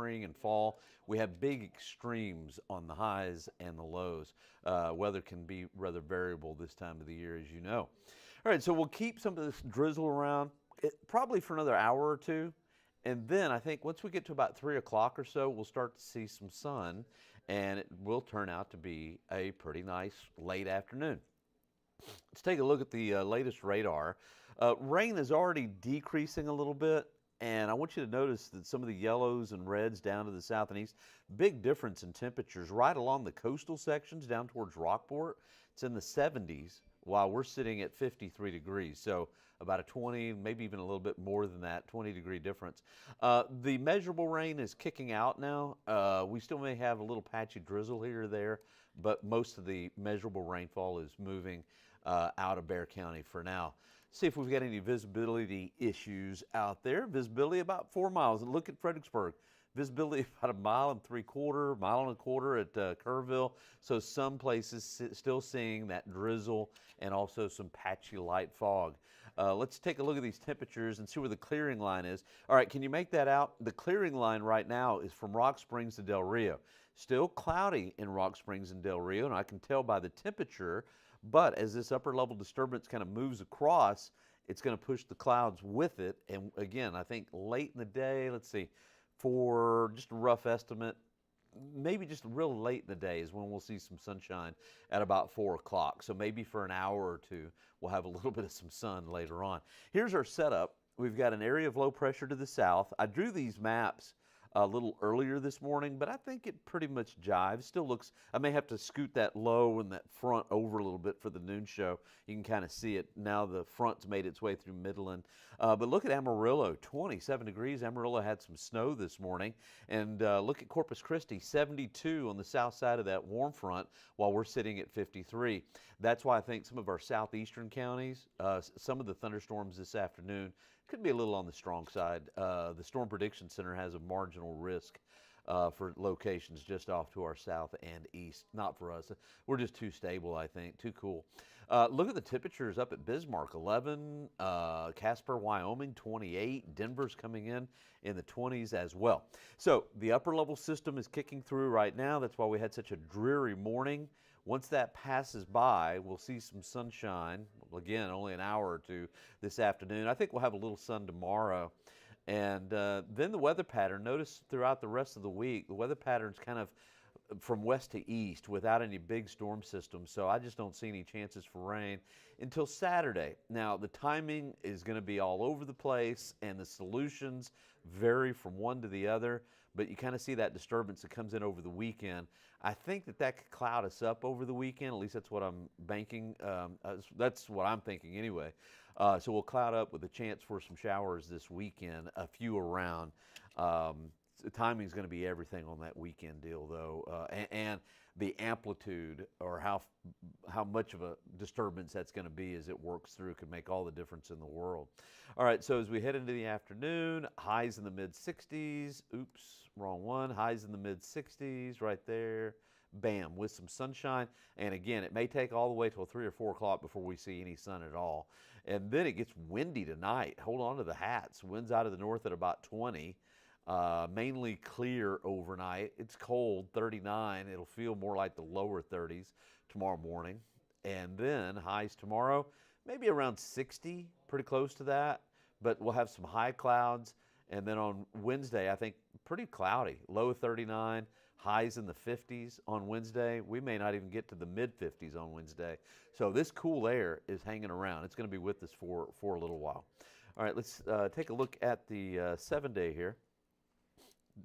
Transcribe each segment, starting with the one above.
spring and fall, we have big extremes on the highs and the lows. Weather can be rather variable this time of the year, as you know. All right, so we'll keep some of this drizzle around probably for another hour or two. And then I think once we get to about 3 o'clock or so, we'll start to see some sun, and it will turn out to be a pretty nice late afternoon. Let's take a look at the latest radar. Rain is already decreasing a little bit, and I want you to notice that some of the yellows and reds down to the south and east, big difference in temperatures right along the coastal sections down towards Rockport. It's in the 70s while we're sitting at 53 degrees. So about a 20, maybe even a little bit more than that, 20-degree difference. The measurable rain is kicking out now. We still may have a little patchy drizzle here or there, but most of the measurable rainfall is moving out of Bexar County for now. See if we've got any visibility issues out there. Visibility about 4 miles. And look at Fredericksburg. Visibility about 1.75 miles, 1.25 miles at Kerrville. So some places still seeing that drizzle and also some patchy light fog. Let's take a look at these temperatures and see where the clearing line is. All right, can you make that out? The clearing line right now is from Rock Springs to Del Rio. Still cloudy in Rock Springs and Del Rio, and I can tell by the temperature, but as this upper level disturbance kind of moves across, it's going to push the clouds with it. And again, I think late in the day, let's see, for just a rough estimate, maybe just real late in the day is when we'll see some sunshine at about 4 o'clock. So maybe for an hour or two, we'll have a little bit of some sun later on. Here's our setup. We've got an area of low pressure to the south. I drew these maps a little earlier this morning, but I think it pretty much jives. Still looks, I may have to scoot that low and that front over a little bit for the noon show. You can kind of see it now. The front's made its way through Midland. But look at Amarillo, 27 degrees. Amarillo had some snow this morning. And look at Corpus Christi, 72 on the south side of that warm front while we're sitting at 53. That's why I think some of our southeastern counties, some of the thunderstorms this afternoon could be a little on the strong side. The Storm Prediction Center has a marginal risk for locations just off to our south and east. Not for us. We're just too stable, I think, too cool. Look at the temperatures up at Bismarck, 11, Casper, Wyoming, 28. Denver's coming in the 20s as well. So the upper level system is kicking through right now. That's why we had such a dreary morning. Once that passes by, we'll see some sunshine. Again, only an hour or two this afternoon. I think we'll have a little sun tomorrow. And then the weather pattern, notice throughout the rest of the week, the weather pattern's kind of from west to east without any big storm systems. So I just don't see any chances for rain until Saturday. Now, the timing is going to be all over the place, and the solutions vary from one to the other. But you kind of see that disturbance that comes in over the weekend. I think that could cloud us up over the weekend. At least that's what I'm banking. That's what I'm thinking anyway. So we'll cloud up with a chance for some showers this weekend, a few around. The timing is going to be everything on that weekend deal, though, and the amplitude or how much of a disturbance that's going to be as it works through could make all the difference in the world. All right, so as we head into the afternoon, highs in the mid-60s. Oops, wrong one. Highs in the mid-60s right there. Bam, with some sunshine. And again, it may take all the way till 3 or 4 o'clock before we see any sun at all. And then it gets windy tonight. Hold on to the hats. Winds out of the north at about 20. Mainly clear overnight. It's cold, 39. It'll feel more like the lower 30s tomorrow morning. And then highs tomorrow, maybe around 60, pretty close to that. But we'll have some high clouds. And then on Wednesday, I think pretty cloudy, low 39, highs in the 50s on Wednesday. We may not even get to the mid-50s on Wednesday. So this cool air is hanging around. It's going to be with us for a little while. All right, let's take a look at the 7-day here.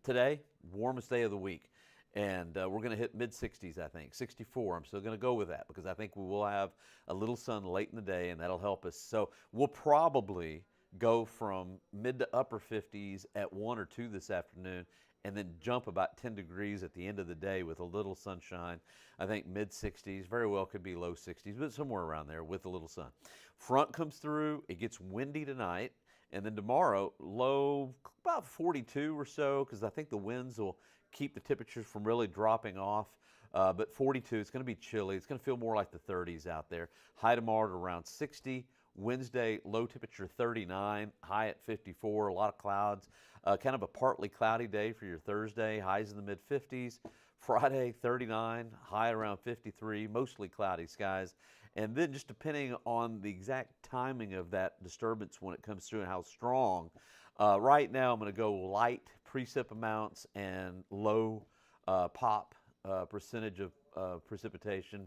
Today, warmest day of the week, and we're going to hit mid-60s, I think, 64. I'm still going to go with that because I think we will have a little sun late in the day, and that'll help us. So we'll probably go from mid to upper 50s at 1 or 2 this afternoon, and then jump about 10 degrees at the end of the day with a little sunshine. I think mid-60s, very well could be low 60s, but somewhere around there with a little sun. Front comes through. It gets windy tonight. And then tomorrow, low about 42 or so, because I think the winds will keep the temperatures from really dropping off. But 42, it's going to be chilly. It's going to feel more like the 30s out there. High tomorrow at around 60. Wednesday, low temperature 39, high at 54, a lot of clouds. Kind of a partly cloudy day for your Thursday, highs in the mid 50s. Friday, 39, high around 53, mostly cloudy skies. And then just depending on the exact timing of that disturbance when it comes through and how strong, right now I'm going to go light precip amounts and low pop percentage of precipitation,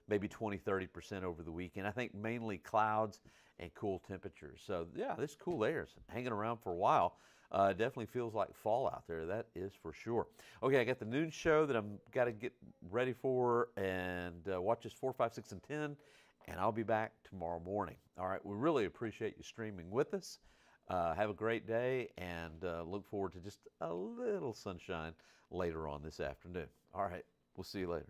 maybe 20–30% over the weekend. I think mainly clouds and cool temperatures. So yeah, this cool air is hanging around for a while. Definitely feels like fall out there, that is for sure. Okay, I got the noon show that I'm got to get ready for, and watch us 4, 5, 6, and 10, and I'll be back tomorrow morning. All right, we really appreciate you streaming with us. Have a great day, and look forward to just a little sunshine later on this afternoon. All right, we'll see you later.